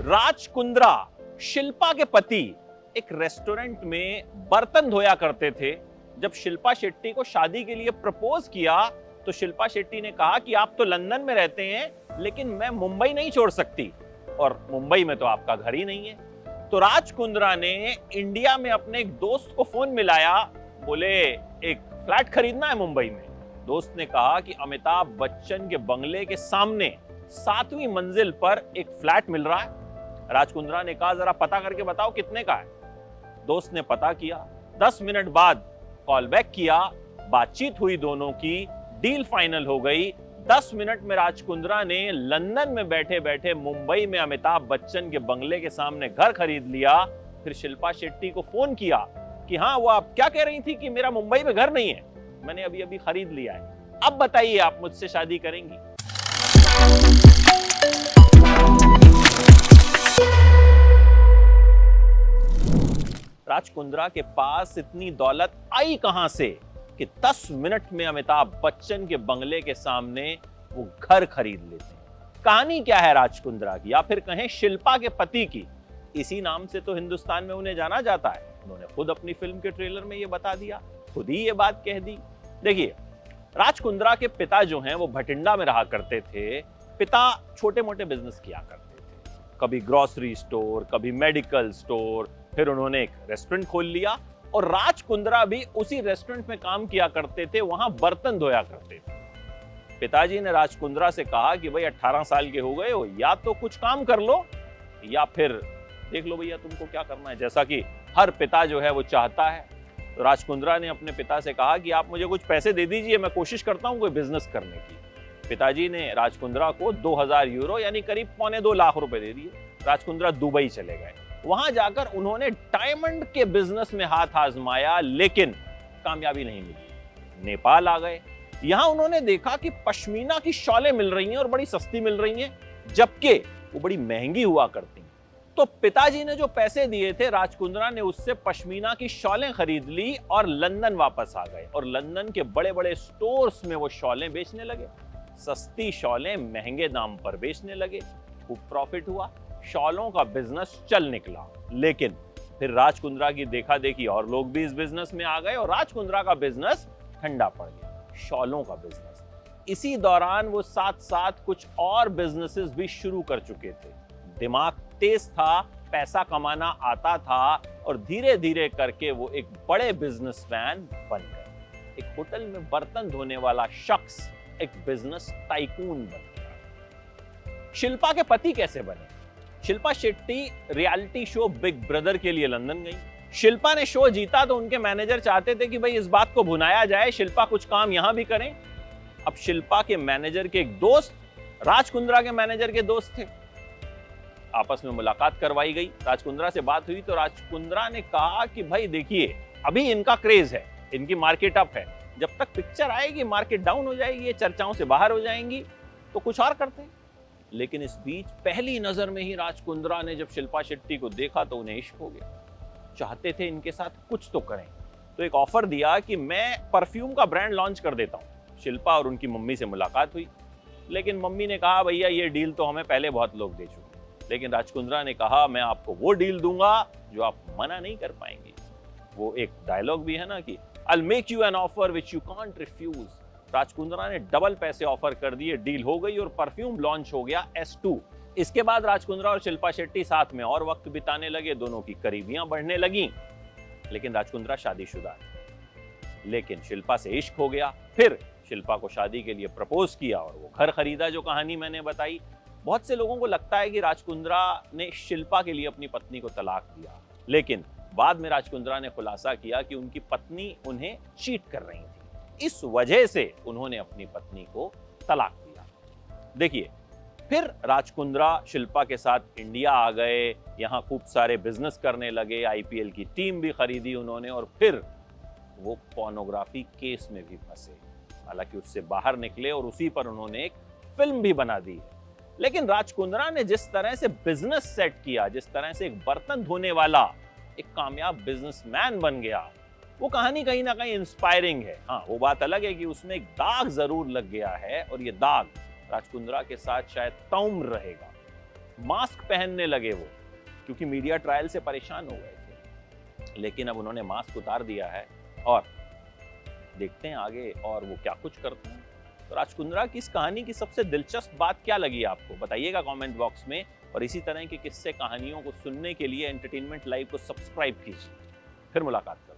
राज कुंद्रा, शिल्पा के पति, एक रेस्टोरेंट में बर्तन धोया करते थे। जब शिल्पा शेट्टी को शादी के लिए प्रपोज किया तो शिल्पा शेट्टी ने कहा कि आप तो लंदन में रहते हैं लेकिन मैं मुंबई नहीं छोड़ सकती, और मुंबई में तो आपका घर ही नहीं है। तो राज कुंद्रा ने इंडिया में अपने एक दोस्त को फोन मिलाया, बोले एक फ्लैट खरीदना है मुंबई में। दोस्त ने कहा कि अमिताभ बच्चन के बंगले के सामने 7वीं मंजिल पर एक फ्लैट मिल रहा है। राज कुंद्रा ने कहा जरा पता करके बताओ कितने का है। दोस्त ने पता किया, 10 मिनट बाद कॉल बैक किया, बातचीत हुई दोनों की, डील फाइनल हो गई। 10 मिनट में राज कुंद्रा ने लंदन में बैठे बैठे मुंबई में अमिताभ बच्चन के बंगले के सामने घर खरीद लिया। फिर शिल्पा शेट्टी को फोन किया कि हाँ वो आप क्या कह रही थी कि मेरा मुंबई में घर नहीं है, मैंने अभी अभी खरीद लिया है, अब बताइए आप मुझसे शादी करेंगी। राज कुंद्रा के पास इतनी दौलत आई कहां से कि 10 मिनट में अमिताभ बच्चन के बंगले के सामने वो घर खरीद लेते हैं। कहानी क्या है राज कुंद्रा की, या फिर कहें शिल्पा के पति की? इसी नाम से तो हिंदुस्तान में उन्हें जाना जाता है। उन्होंने खुद अपनी फिल्म के ट्रेलर में ये बता दिया, खुद ही ये बात कह दी। देखिए, राज कुंद्रा के पिता जो हैं वो भटिंडा में रहा करते थे। पिता छोटे मोटे बिजनेस किया करते थे, कभी ग्रोसरी स्टोर, कभी मेडिकल स्टोर, फिर उन्होंने एक रेस्टोरेंट खोल लिया और राज कुंद्रा भी उसी रेस्टोरेंट में काम किया करते थे, वहां बर्तन धोया करते थे। पिताजी ने राज कुंद्रा से कहा कि भाई 18 साल के हो गए हो, या तो कुछ काम कर लो या फिर देख लो भैया तुमको क्या करना है, जैसा कि हर पिता जो है वो चाहता है। तो राज कुंद्रा ने अपने पिता से कहा कि आप मुझे कुछ पैसे दे दीजिए, मैं कोशिश करता हूं कोई बिजनेस करने की। पिताजी ने राज कुंद्रा को 2000 यूरो यानी करीब 2.25 लाख रुपए दे दिए। राज कुंद्रा दुबई चले गए। वहां जाकर उन्होंने डायमंड के बिजनेस में हाथ आजमाया, लेकिन कामयाबी नहीं मिली। नेपाल आ गए। यहां उन्होंने देखा कि पश्मीना की शॉलें मिल रही हैं और बड़ी सस्ती मिल रही हैं, जबकि वो बड़ी महंगी हुआ करती हैं। तो पिताजी ने जो पैसे दिए थे, राज कुंद्रा ने उससे पश्मीना की शॉलें खरीद ली और लंदन वापस आ गए और लंदन के बड़े बड़े स्टोर्स में वो शॉलें बेचने लगे। सस्ती शॉलें महंगे दाम पर बेचने लगे। खूब प्रॉफिट हुआ, शॉलों का बिजनेस चल निकला। लेकिन फिर राज कुंद्रा की देखा देखी और लोग भी इस बिजनेस में आ गए और राज कुंद्रा का बिजनेस ठंडा पड़ गया, शॉलों का बिजनेस। इसी दौरान वो साथ साथ कुछ और बिजनेसेस भी शुरू कर चुके थे। दिमाग तेज था, पैसा कमाना आता था और धीरे धीरे करके वो एक बड़े बिजनेसमैन बन गए। एक होटल में बर्तन धोने वाला शख्स एक बिजनेस टाइकून बन गया। शिल्पा के पति कैसे बने? Shilpa Shetty reality show big brother के लिए लंदन गई। शिल्पा ने शो जीता तो उनके मैनेजर चाहते थे कि भाई इस बात को भुनाया जाए, शिल्पा कुछ काम यहां भी करें। अब शिल्पा के मैनेजर के एक दोस्त राज कुंद्रा के मैनेजर के दोस्त थे। आपस में मुलाकात करवाई गई, राज कुंद्रा से बात हुई तो राज कुंद्रा ने कहा कि भाई देखिए अभी इनका क्रेज है, इनकी मार्केट अप है, जब तक पिक्चर आएगी मार्केट डाउन हो जाएगी, ये चर्चाओं से बाहर हो जाएंगी, तो कुछ और करते हैं। लेकिन इस बीच पहली नजर में ही राज कुंद्रा ने जब शिल्पा शेट्टी को देखा तो उन्हें इश्क हो गया। चाहते थे इनके साथ कुछ तो करें, तो एक ऑफर दिया कि मैं परफ्यूम का ब्रांड लॉन्च कर देता हूं। शिल्पा और उनकी मम्मी से मुलाकात हुई, लेकिन मम्मी ने कहा भैया ये डील तो हमें पहले बहुत लोग दे चुके। लेकिन राज कुंद्रा ने कहा मैं आपको वो डील दूंगा जो आप मना नहीं कर पाएंगे। वो एक डायलॉग भी है ना कि I'll make you an offer which you can't refuse। Raj Kundra ने डबल पैसे ऑफर कर दिए, डील हो गई और परफ्यूम लॉन्च हो गया S2। इसके बाद राज कुंद्रा और शिल्पा शेट्टी साथ में और वक्त बिताने लगे, दोनों की करीबियां बढ़ने लगी। लेकिन राज कुंद्रा शादीशुदा थे, लेकिन शिल्पा से इश्क हो गया। फिर शिल्पा को शादी के लिए प्रपोज किया और वो घर खरीदा, जो कहानी मैंने बताई। बहुत से लोगों को लगता है कि राज कुंद्रा ने शिल्पा के लिए अपनी पत्नी को तलाक दिया, लेकिन बाद में राज कुंद्रा ने खुलासा किया कि उनकी पत्नी उन्हें चीट कर रही थी, इस वजह से उन्होंने अपनी पत्नी को तलाक दिया। देखिए, फिर राज कुंद्रा शिल्पा के साथ इंडिया आ गए, यहाँ खूब सारे बिजनेस करने लगे, IPL की टीम भी खरीदी उन्होंने और फिर वो पोर्नोग्राफी केस में भी फंसे। हालांकि उससे बाहर निकले और उसी पर उन्होंने एक फिल्म भी बना दी है। लेकिन राज कुंद्रा ने जिस तरह से बिजनेस सेट किया, जिस तरह से एक बर्तन धोने वाला एक कामयाब बिजनेसमैन बन गया, वो कहानी कहीं ना कहीं इंस्पायरिंग है। हाँ, वो बात अलग है कि उसमें एक दाग जरूर लग गया है और ये दाग राज कुंद्रा के साथ शायद तौम्र रहेगा। मास्क पहनने लगे वो, क्योंकि मीडिया ट्रायल से परेशान हो गए थे। लेकिन अब उन्होंने मास्क उतार दिया है और देखते हैं आगे और वो क्या कुछ करते हैं। तो राज कुंद्रा की इस कहानी की सबसे दिलचस्प बात क्या लगी आपको, बताइएगा कमेंट बॉक्स में। और इसी तरह की किस्से कहानियों को सुनने के लिए एंटरटेनमेंट लाइव को सब्सक्राइब कीजिए। फिर मुलाकात।